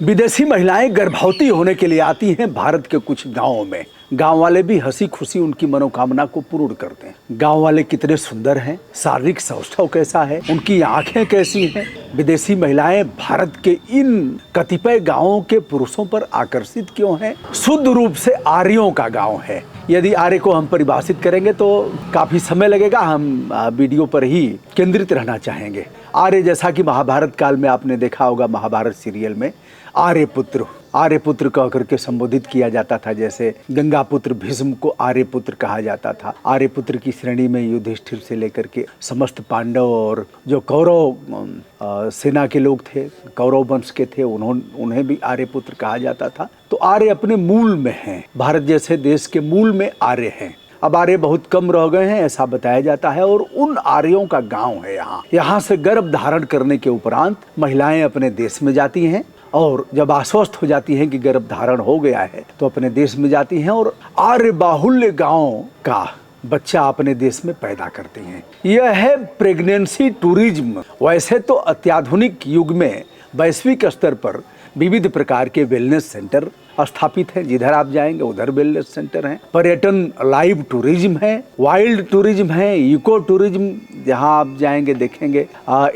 विदेशी महिलाएं गर्भवती होने के लिए आती हैं भारत के कुछ गांवों में। गांव वाले भी हंसी खुशी उनकी मनोकामना को पूर्ण करते हैं। गांव वाले कितने सुंदर हैं, शारीरिक सौष्ठव कैसा है, उनकी आंखें कैसी हैं। विदेशी महिलाएं भारत के इन कतिपय गांवों के पुरुषों पर आकर्षित क्यों हैं? शुद्ध रूप से आर्यों का गांव है। यदि आर्य को हम परिभाषित करेंगे तो काफी समय लगेगा, हम वीडियो पर ही केंद्रित रहना चाहेंगे। आर्य जैसा कि महाभारत काल में आपने देखा होगा, महाभारत सीरियल में आर्यपुत्र कह करके संबोधित किया जाता था। जैसे गंगापुत्र भीष्म को आर्यपुत्र कहा जाता था। आर्यपुत्र की श्रेणी में युधिष्ठिर से लेकर के समस्त पांडव और जो कौरव सेना के लोग थे, कौरव वंश के थे, उन्हें भी आर्यपुत्र कहा जाता था। तो आर्य अपने मूल में हैं, भारत जैसे देश के मूल में आर्य हैं। अब आर्य बहुत कम रह गए हैं ऐसा बताया जाता है, और उन आर्यों का गांव है यहाँ से गर्भ धारण करने के उपरांत महिलाएं अपने देश में जाती हैं, और जब आश्वस्त हो जाती हैं कि गर्भ धारण हो गया है तो अपने देश में जाती हैं और आर्य बाहुल्य गांव का बच्चा अपने देश में पैदा करती हैं। यह है प्रेगनेंसी टूरिज्म। वैसे तो अत्याधुनिक युग में वैश्विक स्तर पर विविध प्रकार के वेलनेस सेंटर स्थापित हैं। जिधर आप जाएंगे उधर वेलनेस सेंटर हैं। पर्यटन लाइव टूरिज्म है, वाइल्ड टूरिज्म है, इको टूरिज्म जहां आप जाएंगे देखेंगे,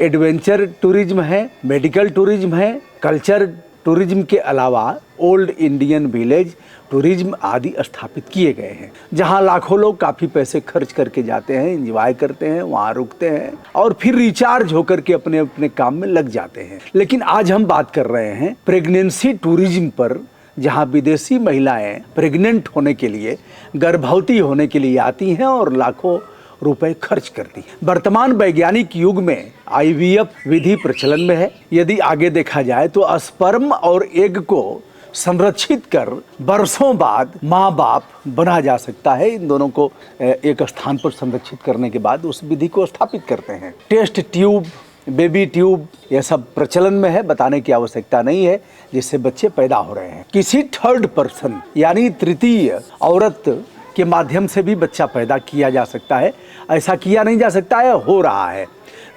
एडवेंचर टूरिज्म है, मेडिकल टूरिज्म है, कल्चर टूरिज्म के अलावा ओल्ड इंडियन विलेज टूरिज्म आदि स्थापित किए गए हैं, जहां लाखों लोग काफी पैसे खर्च करके जाते हैं, एंजॉय करते हैं, वहां रुकते हैं और फिर रिचार्ज होकर के अपने अपने काम में लग जाते हैं। लेकिन आज हम बात कर रहे हैं प्रेगनेंसी टूरिज्म पर, जहां विदेशी महिलाएं प्रेग्नेंट होने के लिए, गर्भवती होने के लिए आती हैं और लाखों रुपए खर्च करती है। वर्तमान वैज्ञानिक युग में IVF विधि प्रचलन में है। यदि आगे देखा जाए तो स्पर्म और एग को संरक्षित कर वर्षों बाद माँ बाप बना जा सकता है। इन दोनों को एक स्थान पर संरक्षित करने के बाद उस विधि को स्थापित करते हैं। टेस्ट ट्यूब, बेबी ट्यूब, यह सब प्रचलन में है, बताने की आवश्यकता नहीं है, जिससे बच्चे पैदा हो रहे हैं। किसी थर्ड पर्सन यानी तृतीय औरत के माध्यम से भी बच्चा पैदा किया जा सकता है। ऐसा किया नहीं जा सकता है, हो रहा है।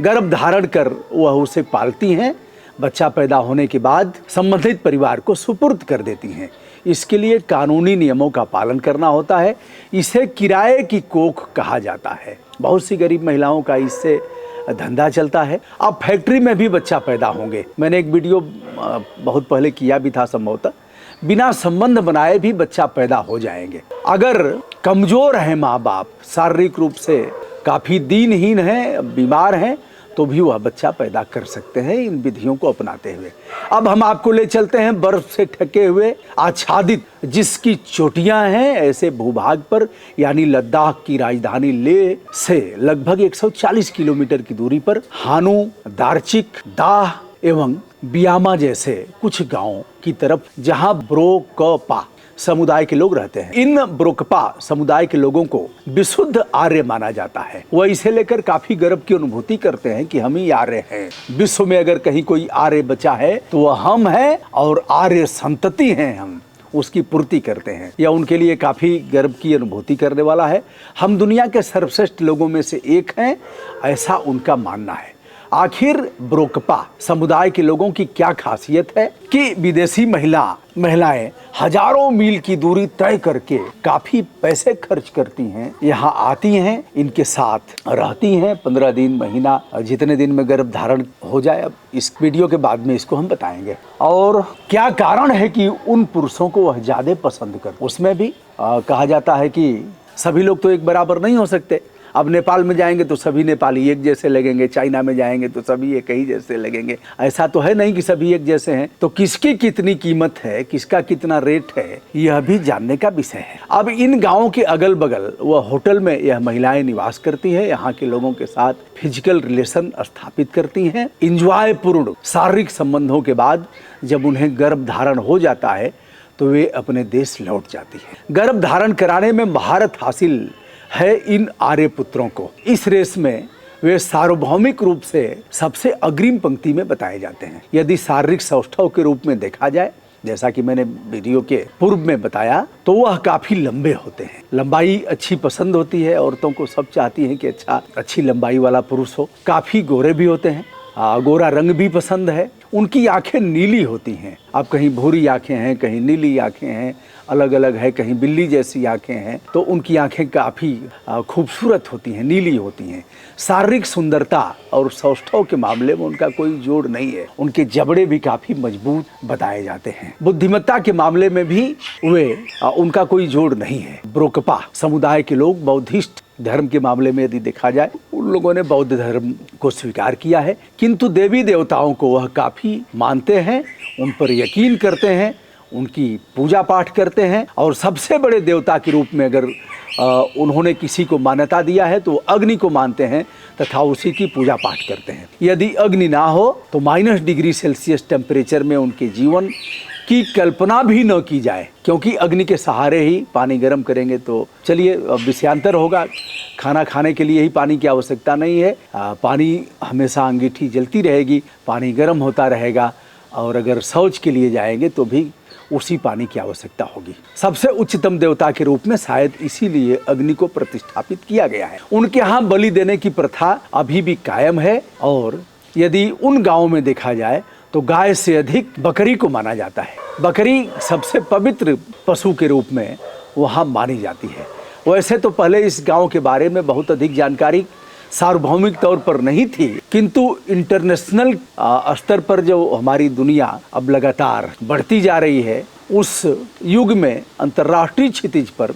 गर्भ धारण कर वह उसे पालती हैं, बच्चा पैदा होने के बाद संबंधित परिवार को सुपुर्द कर देती हैं। इसके लिए कानूनी नियमों का पालन करना होता है। इसे किराए की कोख कहा जाता है। बहुत सी गरीब महिलाओं का इससे धंधा चलता है। अब फैक्ट्री में भी बच्चा पैदा होंगे। मैंने एक वीडियो बहुत पहले किया भी था, संभवतः बिना संबंध बनाए भी बच्चा पैदा हो जाएंगे। अगर कमजोर है माँ बाप, शारीरिक रूप से काफी दीनहीन है, बीमार हैं, तो भी वह बच्चा पैदा कर सकते हैं इन विधियों को अपनाते हुए। अब हम आपको ले चलते हैं बर्फ से ढके हुए, आच्छादित, जिसकी चोटियां हैं ऐसे भूभाग पर, यानी लद्दाख की राजधानी लेह से लगभग 140 किलोमीटर की दूरी पर हानू, दार्चिक, दाह एवं बियामा जैसे कुछ गांवों की तरफ, जहां ब्रोकपा समुदाय के लोग रहते हैं। इन ब्रोकपा समुदाय के लोगों को विशुद्ध आर्य माना जाता है। वह इसे लेकर काफी गर्व की अनुभूति करते हैं कि हम ही आर्य हैं। विश्व में अगर कहीं कोई आर्य बचा है तो वह हम हैं, और आर्य संतति हैं हम, उसकी पूर्ति करते हैं। यह उनके लिए काफी गर्व की अनुभूति करने वाला है। हम दुनिया के सर्वश्रेष्ठ लोगों में से एक हैं, ऐसा उनका मानना है। आखिर ब्रोकपा समुदाय के लोगों की क्या खासियत है कि विदेशी महिलाएं हजारों मील की दूरी तय करके काफी पैसे खर्च करती हैं, यहाँ आती हैं, इनके साथ रहती हैं 15 दिन, महीना, जितने दिन में गर्भ धारण हो जाए। अब इस वीडियो के बाद में इसको हम बताएंगे। और क्या कारण है कि उन पुरुषों को वह ज्यादा पसंद कर। उसमें भी कहा जाता है कि सभी लोग तो एक बराबर नहीं हो सकते। अब नेपाल में जाएंगे तो सभी नेपाली एक जैसे लगेंगे, चाइना में जाएंगे तो सभी एक ही जैसे लगेंगे। ऐसा तो है नहीं कि सभी एक जैसे हैं। तो किसकी कितनी कीमत है, किसका कितना रेट है, यह भी जानने का विषय है। अब इन गांवों के अगल बगल वह होटल में यह महिलाएं निवास करती हैं, यहाँ के लोगों के साथ फिजिकल रिलेशन स्थापित करती हैं। इंजॉय पूर्ण शारीरिक संबंधों के बाद जब उन्हें गर्भ धारण हो जाता है तो वे अपने देश लौट जाती है। गर्भ धारण कराने में महारत हासिल है इन आर्य पुत्रों को। इस रेस में वे सार्वभौमिक रूप से सबसे अग्रिम पंक्ति में बताए जाते हैं। यदि शारीरिक सौष्ठव के रूप में देखा जाए, जैसा कि मैंने वीडियो के पूर्व में बताया, तो वह काफी लंबे होते हैं। लंबाई अच्छी पसंद होती है औरतों को, सब चाहती हैं कि अच्छी लंबाई वाला पुरुष हो। काफी गोरे भी होते हैं गोरा रंग भी पसंद है। उनकी आंखें नीली होती हैं। अब कहीं भूरी आंखें हैं, कहीं नीली आंखें हैं, अलग अलग है, कहीं बिल्ली जैसी आंखें हैं। तो उनकी आंखें काफ़ी खूबसूरत होती हैं, नीली होती हैं। शारीरिक सुंदरता और सौष्ठव के मामले में उनका कोई जोड़ नहीं है। उनके जबड़े भी काफ़ी मजबूत बताए जाते हैं। बुद्धिमत्ता के मामले में भी उनका कोई जोड़ नहीं है। ब्रोकपा समुदाय के लोग बौद्धिस्ट धर्म के मामले में यदि देखा जाए, उन लोगों ने बौद्ध धर्म को स्वीकार किया है, किंतु देवी देवताओं को वह काफ़ी मानते हैं, उन पर यकीन करते हैं, उनकी पूजा पाठ करते हैं। और सबसे बड़े देवता के रूप में अगर उन्होंने किसी को मान्यता दिया है तो अग्नि को मानते हैं तथा उसी की पूजा पाठ करते हैं। यदि अग्नि ना हो तो -डिग्री सेल्सियस टेम्परेचर में उनके जीवन की कल्पना भी न की जाए, क्योंकि अग्नि के सहारे ही पानी गर्म करेंगे तो चलिए विषयांतर होगा। खाना खाने के लिए ही पानी की आवश्यकता नहीं है। पानी हमेशा अंगीठी जलती रहेगी, पानी गर्म होता रहेगा। और अगर शौच के लिए जाएंगे तो भी उसी पानी की आवश्यकता होगी। सबसे उच्चतम देवता के रूप में शायद इसीलिए अग्नि को प्रतिष्ठापित किया गया है। उनके यहाँ बलि देने की प्रथा अभी भी कायम है। और यदि उन गांवों में देखा जाए तो गाय से अधिक बकरी को माना जाता है। बकरी सबसे पवित्र पशु के रूप में वहाँ मानी जाती है। वैसे तो पहले इस गांव के बारे में बहुत अधिक जानकारी सार्वभौमिक तौर पर नहीं थी, किंतु इंटरनेशनल स्तर पर जो हमारी दुनिया अब लगातार बढ़ती जा रही है, उस युग में अंतर्राष्ट्रीय क्षितिज पर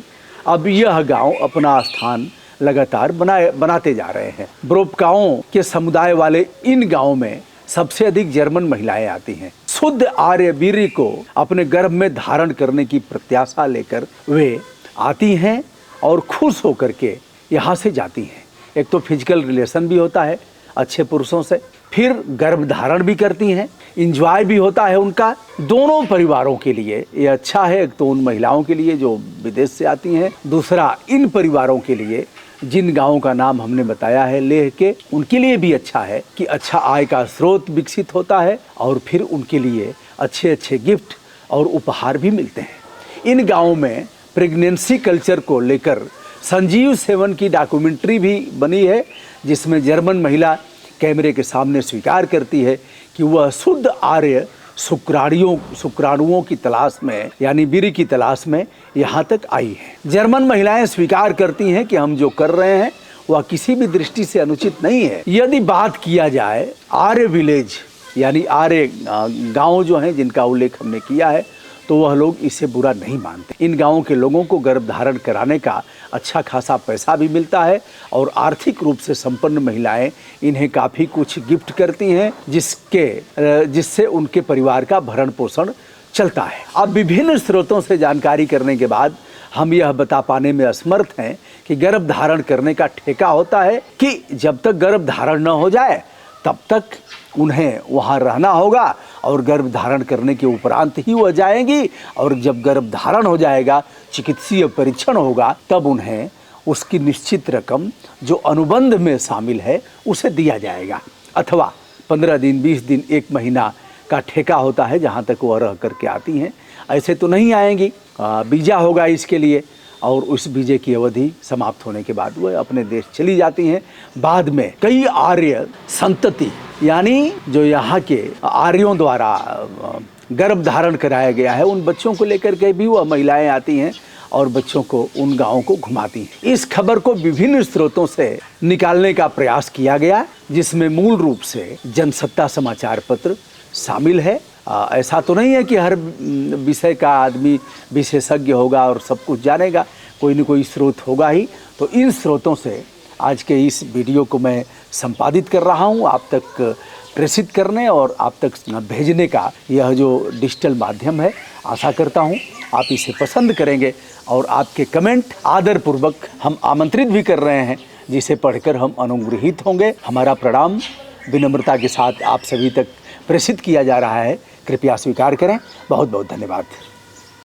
अब यह गांव अपना स्थान लगातार बनाते जा रहे हैं। ब्रोकपाओं के समुदाय वाले इन गांवों में सबसे अधिक जर्मन महिलाएं आती हैं। शुद्ध आर्य वीर्य को अपने गर्भ में धारण करने की प्रत्याशा लेकर वे आती हैं और खुश होकर के यहाँ से जाती हैं। एक तो फिजिकल रिलेशन भी होता है अच्छे पुरुषों से, फिर गर्भ धारण भी करती हैं, इंजॉय भी होता है उनका। दोनों परिवारों के लिए ये अच्छा है। एक तो उन महिलाओं के लिए जो विदेश से आती हैं, दूसरा इन परिवारों के लिए जिन गांवों का नाम हमने बताया है लेह के, उनके लिए भी अच्छा है कि अच्छा आय का स्रोत विकसित होता है और फिर उनके लिए अच्छे अच्छे गिफ्ट और उपहार भी मिलते हैं। इन गाँवों में प्रेगनेंसी कल्चर को लेकर संजीव सेवन की डॉक्यूमेंट्री भी बनी है, जिसमें जर्मन महिला कैमरे के सामने स्वीकार करती है कि वह शुद्ध आर्य शुक्राणुओं की तलाश में, यानी वीर्य की तलाश में यहाँ तक आई है। जर्मन महिलाएं स्वीकार करती हैं कि हम जो कर रहे हैं वह किसी भी दृष्टि से अनुचित नहीं है। यदि बात किया जाए आर्य विलेज यानी आर्य गाँव जो हैं जिनका उल्लेख हमने किया है, तो वह लोग इसे बुरा नहीं मानते। इन गाँवों के लोगों को गर्भ धारण कराने का अच्छा खासा पैसा भी मिलता है और आर्थिक रूप से संपन्न महिलाएं इन्हें काफ़ी कुछ गिफ्ट करती हैं, जिससे उनके परिवार का भरण पोषण चलता है। अब विभिन्न स्रोतों से जानकारी करने के बाद हम यह बता पाने में असमर्थ हैं कि गर्भ धारण करने का ठेका होता है कि जब तक गर्भ धारण न हो जाए तब तक उन्हें वहाँ रहना होगा और गर्भ धारण करने के उपरांत ही वह जाएंगी, और जब गर्भ धारण हो जाएगा, चिकित्सीय परीक्षण होगा, तब उन्हें उसकी निश्चित रकम जो अनुबंध में शामिल है उसे दिया जाएगा। अथवा 15 दिन, 20 दिन, 1 महीना का ठेका होता है जहाँ तक वह रह करके आती हैं। ऐसे तो नहीं आएंगी, वीज़ा होगा इसके लिए, और उस वीजे की अवधि समाप्त होने के बाद वह अपने देश चली जाती हैं। बाद में कई आर्य संतति यानी जो यहाँ के आर्यों द्वारा गर्भ धारण कराया गया है, उन बच्चों को लेकर के भी वह महिलाएं आती हैं और बच्चों को उन गाँवों को घुमाती हैं। इस खबर को विभिन्न स्रोतों से निकालने का प्रयास किया गया, जिसमें मूल रूप से जनसत्ता समाचार पत्र शामिल है। ऐसा तो नहीं है कि हर विषय का आदमी विशेषज्ञ होगा और सब कुछ जानेगा, कोई न कोई स्रोत होगा ही। तो इन स्रोतों से आज के इस वीडियो को मैं संपादित कर रहा हूँ, आप तक प्रेषित करने और आप तक भेजने का यह जो डिजिटल माध्यम है। आशा करता हूँ आप इसे पसंद करेंगे और आपके कमेंट आदरपूर्वक हम आमंत्रित भी कर रहे हैं, जिसे पढ़कर हम अनुग्रहित होंगे। हमारा प्रणाम विनम्रता के साथ आप सभी तक प्रेषित किया जा रहा है, कृपया स्वीकार करें। बहुत बहुत धन्यवाद।